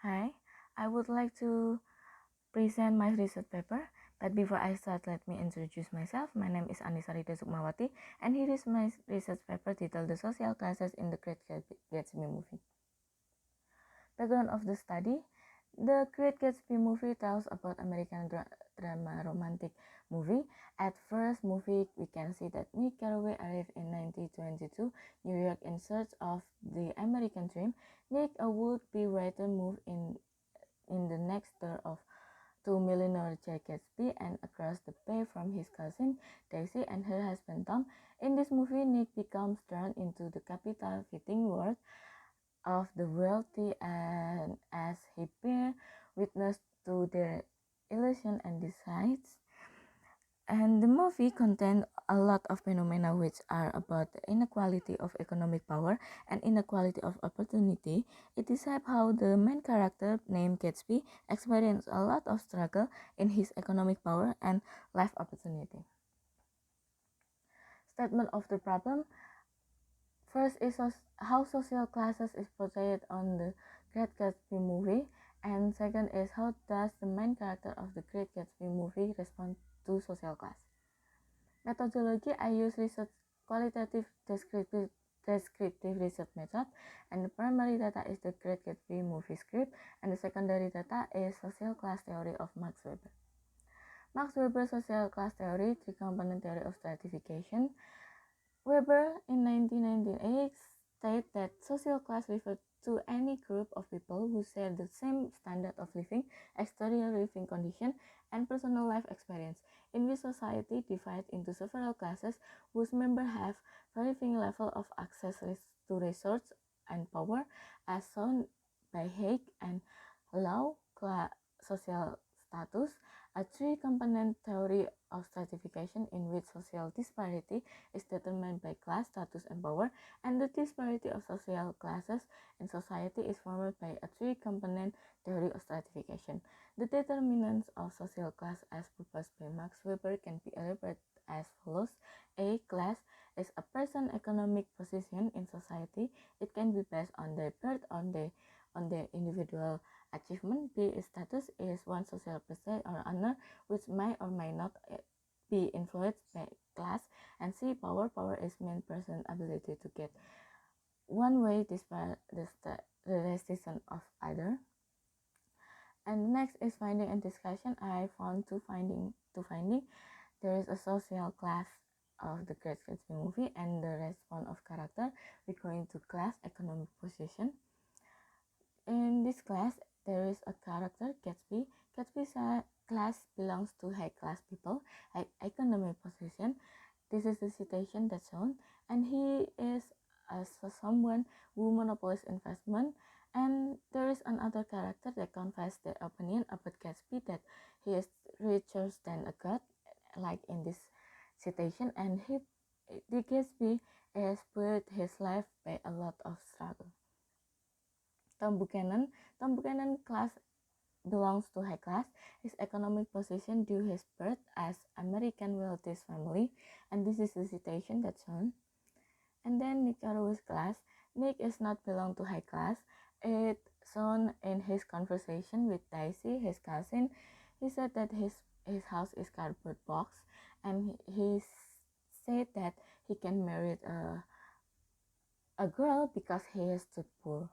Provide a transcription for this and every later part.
Hi, I would like to present my research paper, but before I start, let me introduce myself. My name is Anissa Rita Sukmawati, and here is my research paper titled The Social Classes in the Great Gatsby Movie. Background of the study. The Great Gatsby movie tells about American drama romantic movie. At first movie, we can see that Nick Carraway arrived in 1922 New York in search of the American dream. Nick, a would-be writer, moved in the next door of to millionaire Jack Gatsby and across the bay from his cousin Daisy and her husband Tom. In this movie, Nick becomes drawn into the capital-fitting world of the wealthy, and as he bears witness to their illusion and decides. And the movie contains a lot of phenomena which are about the inequality of economic power and inequality of opportunity. It describes how the main character named Gatsby experienced a lot of struggle in his economic power and life opportunity. Statement of the problem. First is how social classes is portrayed on the Great Gatsby movie, and second is how does the main character of the Great Gatsby movie respond to social class. Methodology, I use research qualitative descriptive research method, and the primary data is the Great Gatsby movie script, and the secondary data is social class theory of Max Weber. Max Weber's social class theory, three-component theory of stratification. Weber in 1998 stated that social class refers to any group of people who share the same standard of living, exterior living condition, and personal life experience, in which society divides into several classes whose members have varying level of access to resources and power, as shown by Haig and Law social status, a three-component theory of stratification in which social disparity is determined by class, status, and power, and the disparity of social classes in society is formed by a three-component theory of stratification. The determinants of social class as proposed by Max Weber can be elaborated as follows. A. Class is a person's economic position in society. It can be based on their birth, on their individual achievement. B. Status is one social prestige or honor which may or may not be influenced by class. And C. Power. Power is main person's ability to get one way despite the resistance of other. And next is finding and discussion. I found two finding. There is a social class of the Great Gatsby movie and the response of character. We go into class, economic position. In this class, there is a character, Gatsby. Gatsby's class belongs to high-class people, high economic position. This is the citation that's shown, and he is someone who monopolizes investment. And there is another character that confesses their opinion about Gatsby that he is richer than a god, like in this citation, and the Gatsby has built his life by a lot of struggle. Tom Buchanan class belongs to high class. His economic position due his birth as American wealthiest family, and this is the citation that's shown. And then Nick Carraway's class. Nick is not belong to high class. It's shown in his conversation with Daisy, his cousin. He said that his house is cardboard box, and he said that he can marry a girl because he is too poor.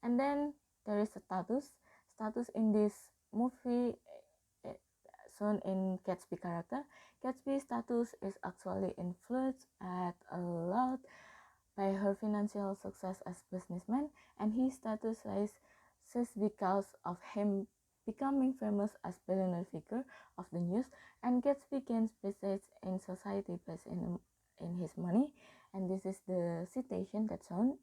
And then there is a status in this movie shown in Gatsby character. Gatsby's status is actually influenced at a lot by her financial success as businessman, and his status rises because of him becoming famous as billionaire figure of the news, and Gatsby gains prestige in society based in his money, and this is the citation that's shown.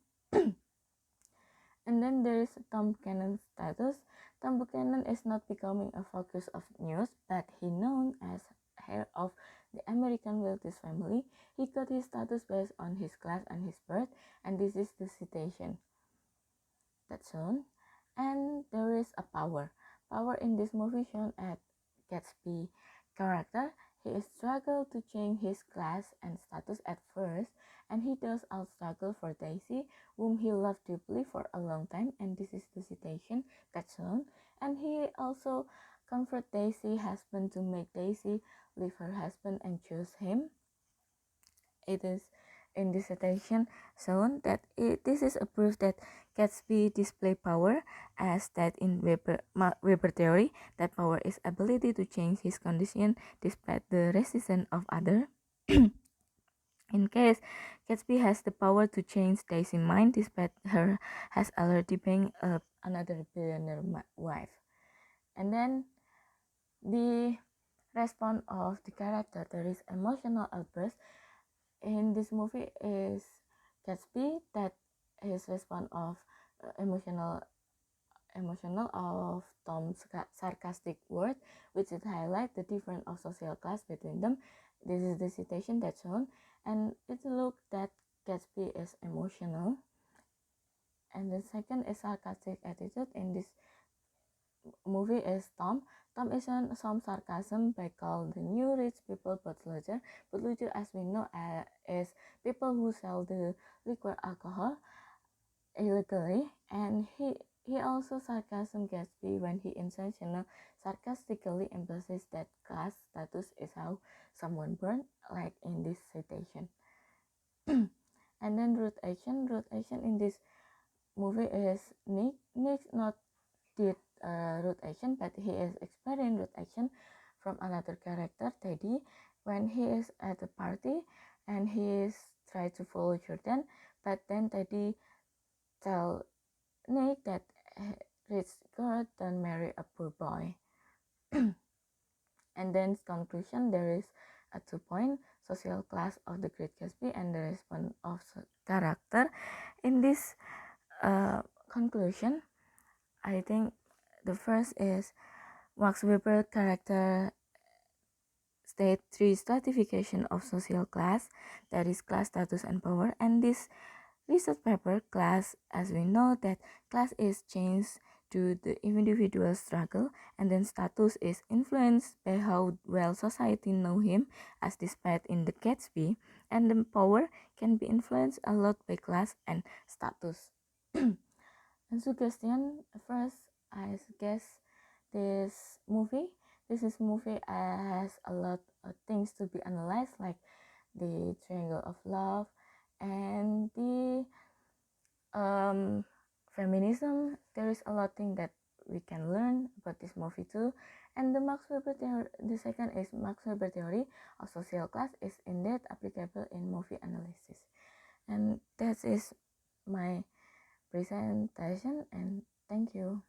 And then there is Tom Buchanan's status. Tom Buchanan is not becoming a focus of news, but he known as heir of the American wealthiest family. He got his status based on his class and his birth, and this is the citation that's shown. And there is a power. Power in this movie shown at Gatsby character. He struggled to change his class and status at first, and he does out struggle for Daisy, whom he loved deeply for a long time, and this is the citation that's shown. And he also comfort Daisy husband to make Daisy leave her husband and choose him. It is in this citation shown that this is a proof that Gatsby display power, as that in Weber theory, that power is ability to change his condition despite the resistance of other. In case Gatsby has the power to change Daisy's mind despite her has already been another billionaire wife. And then the response of the character, there is emotional outburst in this movie is Gatsby, that his response of emotional of Tom's sarcastic word, which it highlight the difference of social class between them. This is the citation that's shown, and it look that Gatsby is emotional. And the second is sarcastic attitude in this movie is Tom. Tom is some sarcasm by called the new rich people bootlegger. Bootlegger, as we know, is people who sell the liquor alcohol illegally, and he also sarcasm Gatsby when he intentional sarcastically emphasizes that class status is how someone born, like in this citation. And then root action in this movie is Nick. Nick's not did root action, but he is experiencing root action from another character, Teddy, when he is at a party and he is try to follow Jordan, but then Teddy tell Nick that rich girl don't marry a poor boy. And then conclusion, there is a 2 point social class of the Great Gatsby and the response of character. In this conclusion, I think the first is Max Weber character state 3 stratification of social class, that is class status and power, and this research paper class, as we know that class is changed to the individual struggle, and then status is influenced by how well society know him, as displayed in the Gatsby, and the power can be influenced a lot by class and status. And suggestion, first I suggest this movie. This movie has a lot of things to be analyzed, like the triangle of love and the feminism. There is a lot of things that we can learn about this movie too. And the Max Weber theory, the second is Max Weber theory of social class is indeed applicable in movie analysis. And that is my presentation, and thank you.